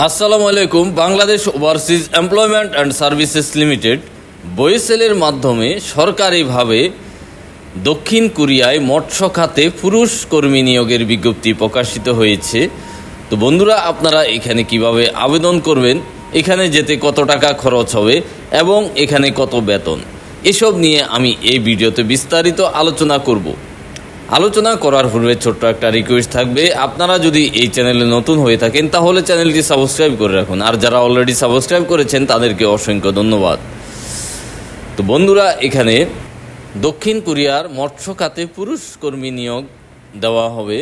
আসসালামু আলাইকুম। Bangladesh overseas employment and services limited বয়েসেলের মাধ্যমে সরকারিভাবে দক্ষিণ কোরিয়ায় মৎস্য খাতে পুরুষ কর্মী নিয়োগের বিজ্ঞপ্তি প্রকাশিত হয়েছে। তো বন্ধুরা, আপনারা এখানে কিভাবে আবেদন করবেন, এখানে যেতে কত টাকা খরচ হবে এবং এখানে কত বেতন, এসব নিয়ে আমি এই ভিডিওতে বিস্তারিত আলোচনা করব। আলোচনা করার পূর্বে ছোট্ট একটা রিকোয়েস্ট থাকবে, আপনারা যদি এই চ্যানেলে নতুন হয়ে থাকেন তাহলে চ্যানেলটি সাবস্ক্রাইব করে রাখুন, আর যারা অলরেডি সাবস্ক্রাইব করেছেন তাদেরকে অসংখ্য ধন্যবাদ। তো বন্ধুরা, এখানে দক্ষিণ কোরিয়ার মৎস্য খাতে পুরুষ কর্মী নিয়োগ দেওয়া হবে।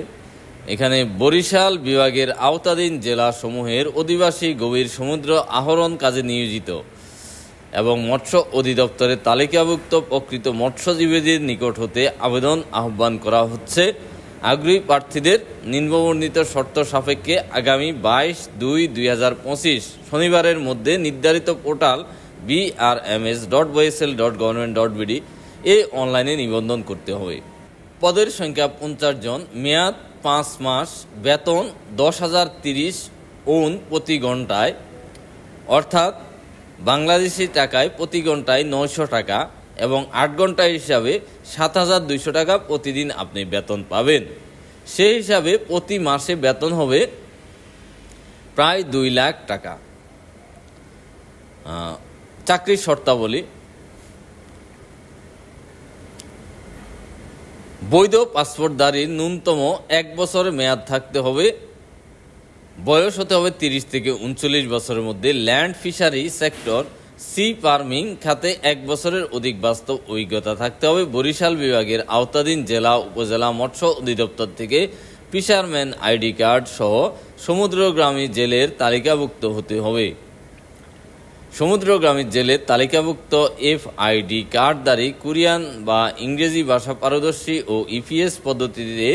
এখানে বরিশাল বিভাগের আওতাধীন জেলাসমূহের অধিবাসী গভীর সমুদ্র আহরণ কাজে নিয়োজিত এবং মৎস্য অধিদপ্তরের তালিকাভুক্ত প্রকৃত মৎস্যজীবীদের নিকট হতে আবেদন আহ্বান করা হচ্ছে। আগ্রহী প্রার্থীদের নিম্নবর্ণিত শর্ত সাপেক্ষে আগামী 22/2/2025 শনিবারের মধ্যে নির্ধারিত পোর্টাল brms.boesel.government.bd এ অনলাইনে নিবন্ধন করতে হবে। পদের সংখ্যা 50 জন, মেয়াদ 5 মাস, বেতন 10,030 ওন প্রতি ঘন্টায়, অর্থাৎ বাংলাদেশি টাকায় প্রতি ঘন্টায় 900 টাকা এবং 8 ঘন্টা হিসাবে 7,200 টাকা প্রতিদিন আপনি বেতন পাবেন। সেই হিসাবে প্রতি মাসে বেতন হবে প্রায় 2 লাখ টাকা। চাকরির শর্তাবলী: বৈধ পাসপোর্টধারীর ন্যূনতম 1 বছরের মেয়াদ থাকতে হবে, বয়স হতে হবে 30 থেকে 39 বছরের মধ্যে, land fishery sector sea farming খাতে 1 বছরের অধিক বাস্তব অভিজ্ঞতা থাকতে হবে। বরিশাল বিভাগের আওতাধীন জেলা উপজেলা মৎস্য অধিদপ্তর থেকে ফিশারম্যান আইডি কার্ড সহ সমুদ্রগ্রামী জেলের তালিকাভুক্ত হতে হবে। সমুদ্রগ্রামী জেলের তালিকাভুক্ত FID কার্ডধারী কোরিয়ান বা ইংরেজি ভাষা পারদর্শী ও EPS পদ্ধতিতে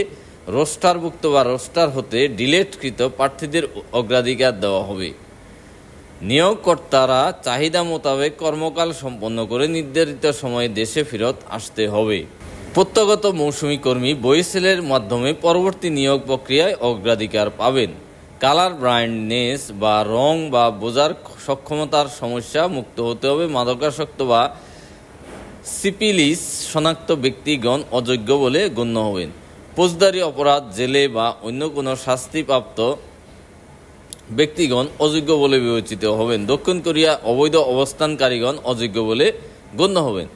রোস্টারভুক্ত বা রোস্টার হতে ডিলেটকৃত প্রার্থীদের অগ্রাধিকার দেওয়া হবে। নিয়োগকর্তারা চাহিদা মোতাবেক কর্মকাল সম্পন্ন করে নির্ধারিত সময়ে দেশে ফেরত আসতে হবে। প্রত্যাগত মৌসুমী কর্মী বয়েসেলের মাধ্যমে পরবর্তী নিয়োগ প্রক্রিয়ায় অগ্রাধিকার পাবেন। কালার ব্লাইন্ডনেস বা রং বা বোঝার সক্ষমতার সমস্যা মুক্ত হতে হবে। মাদকাসক্ত বা সিপিলিস শনাক্ত ব্যক্তিগণ অযোগ্য বলে গণ্য হবেন। ফৌজদারি অপরাধ, জেলে বা অন্য কোনো শাস্তিপ্রাপ্ত ব্যক্তিগণ অযোগ্য বলে বিবেচিত হবেন। দক্ষিণ কোরিয়া অবৈধ অবস্থানকারীগণ অযোগ্য বলে গণ্য হবেন।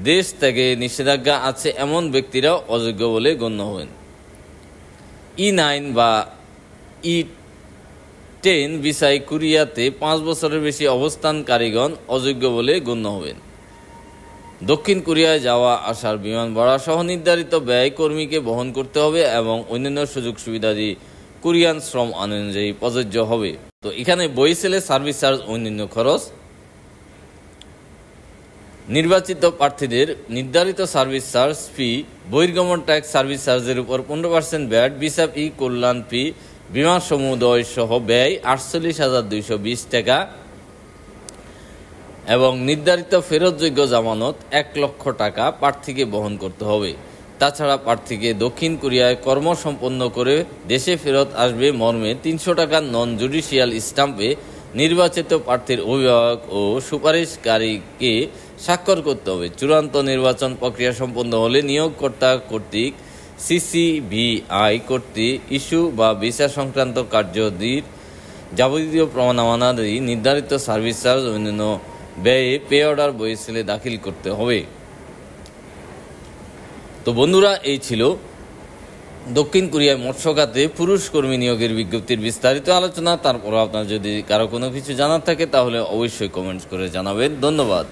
দেশ থেকে নিষেধাজ্ঞা আছে এমন ব্যক্তিরাও অযোগ্য বলে গণ্য হবেন। E9 বা E10 ভিসায় কোরিয়াতে 5 বছরের বেশি অবস্থানকারীগণ অযোগ্য বলে গণ্য হবেন। দক্ষিণ কোরিয়ায় যাওয়া আসার বিমান ভাড়া সহ নির্ধারিত ব্যয় কর্মীকে বহন করতে হবে এবং অন্যান্য সুযোগ সুবিধাদি কোরিয়ান শ্রম আইন অনুযায়ী প্রযোজ্য হবে। তো এখানে বয়েসেলে সার্ভিস চার্জ অন্যান্য খরচ: নির্বাচিত প্রার্থীদের নির্ধারিত সার্ভিস চার্জ ফি, বহির্গমন ট্যাক্স সার্ভিস চার্জের উপর 15% ভ্যাট, ভিসা ফি, কল্যাণ ফি, বিমান সমুদয় সহ ব্যয় 48,220 টাকা এবং নির্ধারিত ফেরতযোগ্য জামানত 1 লক্ষ টাকা প্রার্থীকে বহন করতে হবে। তাছাড়া প্রার্থীকে দক্ষিণ কোরিয়ায় কর্ম সম্পন্ন করে দেশে ফেরত আসবে মর্মে 300 টাকার নন জুডিশিয়াল স্ট্যাম্পে নির্বাচিত প্রার্থীর অভিভাবক ও সুপারিশকারীকে স্বাক্ষর করতে হবে। চূড়ান্ত নির্বাচন প্রক্রিয়া সম্পন্ন হলে নিয়োগকর্তা কর্তৃক CCVI কর্তৃক ইস্যু বা ভিসা সংক্রান্ত কার্যাদির যাবতীয় প্রমাণাদি নির্ধারিত সার্ভিস চার্জ অন্যান্য ব্যয়ে পে অর্ডার বয়েসেলে দাখিল করতে হবে। তো বন্ধুরা, এই ছিল দক্ষিণ কোরিয়ায় মৎস্য খাতে পুরুষ কর্মী নিয়োগের বিজ্ঞপ্তির বিস্তারিত আলোচনা। তারপর আপনার যদি কারো কোনো কিছু জানার থাকে তাহলে অবশ্যই কমেন্টস করে জানাবেন। ধন্যবাদ।